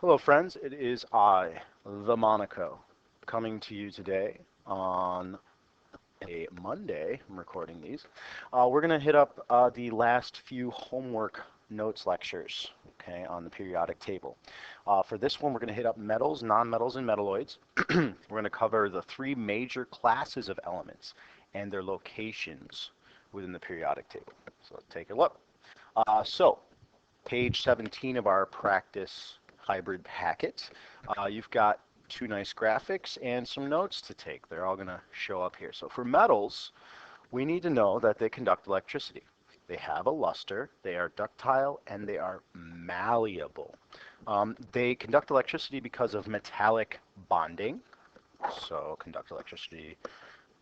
Hello friends, it is I, the Monaco, coming to you today on a Monday. I'm recording these. We're going to hit up the last few homework notes lectures, okay, on the periodic table. For this one, we're going to hit up metals, nonmetals, and metalloids. We're going to cover the three major classes of elements and their locations within the periodic table. So let's take a look. Page 17 of our practice hybrid packet. You've got two nice graphics and some notes to take. They're all going to show up here. So for metals, we need to know that they conduct electricity. They have a luster, they are ductile, and they are malleable. They conduct electricity because of metallic bonding. So conduct electricity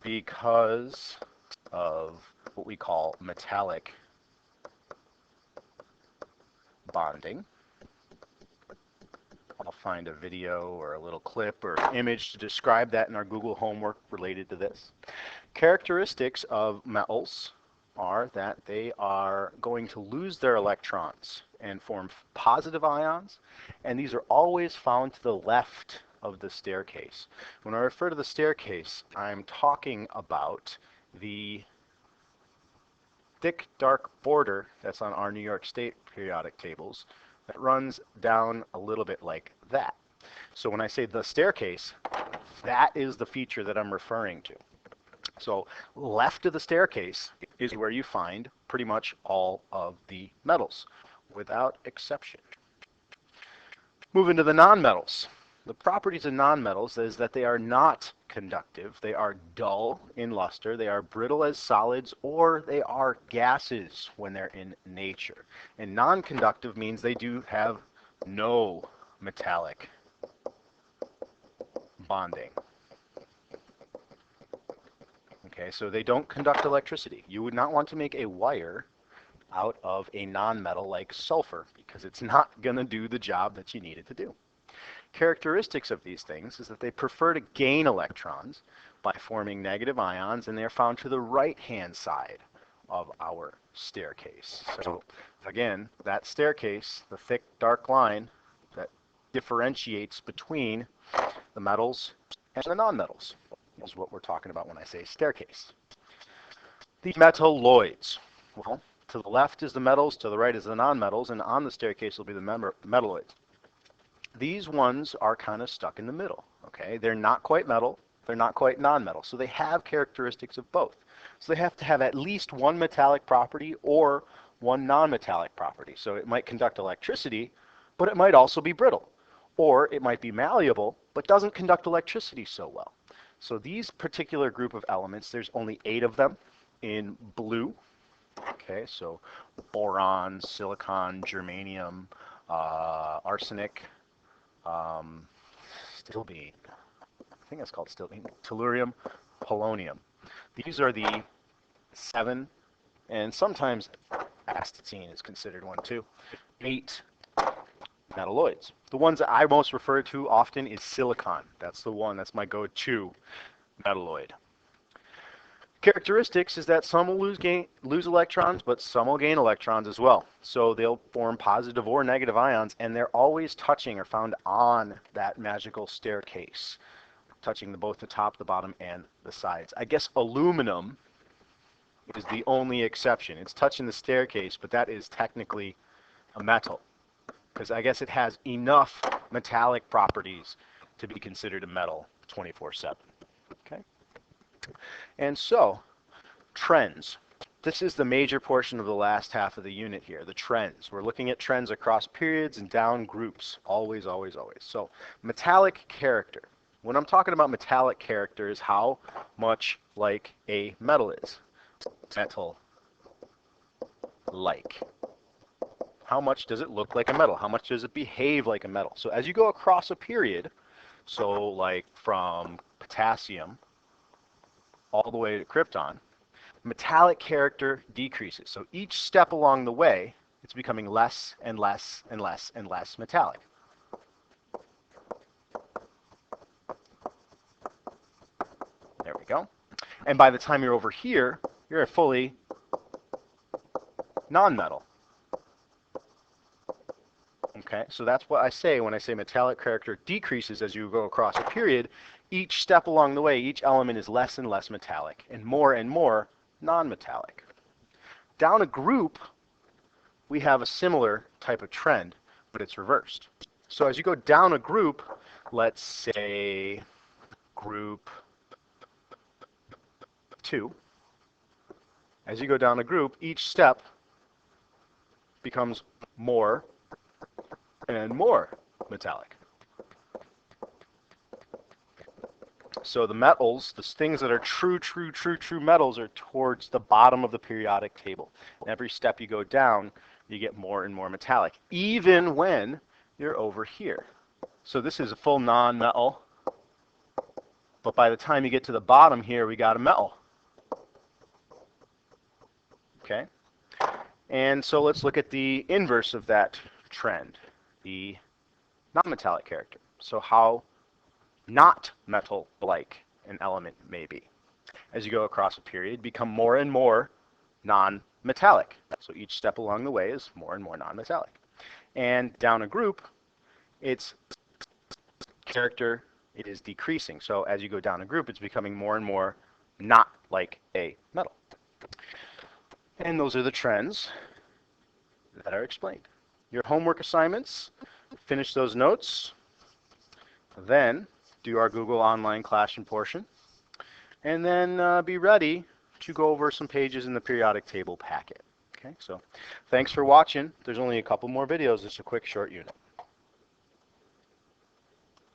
because of what we call metallic bonding. I'll find a video or a little clip or image to describe that in our Google homework related to this. Characteristics of metals are that they are going to lose their electrons and form positive ions, and these are always found to the left of the staircase. When I refer to the staircase, I'm talking about the thick, dark border that's on our New York State periodic tables that runs down a little bit like that. So when I say the staircase, that is the feature that I'm referring to. So left of the staircase is where you find pretty much all of the metals, without exception. Moving to the nonmetals. The properties of nonmetals is that they are not conductive, they are dull in luster, they are brittle as solids, or they are gases when they're in nature. And non-conductive means they do have no metallic bonding. Okay, so they don't conduct electricity. You would not want to make a wire out of a nonmetal like sulfur because it's not going to do the job that you need it to do. Characteristics of these things is that they prefer to gain electrons by forming negative ions, and they are found to the right-hand side of our staircase. So again, that staircase, the thick dark line that differentiates between the metals and the nonmetals is what we're talking about when I say staircase. The metalloids. Well, to the left is the metals, to the right is the nonmetals, and on the staircase will be the metalloids. These ones are kind of stuck in the middle, okay? They're not quite metal, they're not quite nonmetal, so they have characteristics of both. So they have to have at least one metallic property or one nonmetallic property. So it might conduct electricity, but it might also be brittle. Or it might be malleable, but doesn't conduct electricity so well. So these particular group of elements, there's only 8 of them in blue. Okay, so boron, silicon, germanium, arsenic, stilbene, I think that's called stilbene, tellurium, polonium. These are the 7, and sometimes astatine is considered one too, 8 metalloids. The ones that I most refer to often is silicon. That's the one, that's my go-to metalloid. Characteristics is that some will lose electrons, but some will gain electrons as well. So they'll form positive or negative ions, and they're always touching or found on that magical staircase, touching both the top, the bottom, and the sides. I guess aluminum is the only exception. It's touching the staircase, but that is technically a metal, because I guess it has enough metallic properties to be considered a metal 24/7. Okay? And so, trends. This is the major portion of the last half of the unit here, the trends. We're looking at trends across periods and down groups, always, always, always. So, metallic character. When I'm talking about metallic character is how much like a metal is. Metal-like. How much does it look like a metal? How much does it behave like a metal? So as you go across a period, so like from potassium all the way to krypton, metallic character decreases. So each step along the way, it's becoming less and less and less and less metallic. There we go. And by the time you're over here, you're a fully non-metal. Okay, so that's what I say when I say metallic character decreases as you go across a period. Each step along the way, each element is less and less metallic and more non-metallic. Down a group, we have a similar type of trend, but it's reversed. So as you go down a group, let's say group 2, as you go down a group, each step becomes more and more metallic. So the metals, the things that are true metals, are towards the bottom of the periodic table. And every step you go down, you get more and more metallic, even when you're over here. So this is a full non-metal, but by the time you get to the bottom here, we got a metal. Okay? And so let's look at the inverse of that trend, the non-metallic character. So how not metal-like an element may be. As you go across a period, become more and more non-metallic. So each step along the way is more and more non-metallic. And down a group, its character, it is decreasing. So as you go down a group, it's becoming more and more not like a metal. And those are the trends that are explained. Your homework assignments, finish those notes, then do our Google Online Classroom portion, and then be ready to go over some pages in the periodic table packet. Okay, so thanks for watching. There's only a couple more videos. It's a quick, short unit.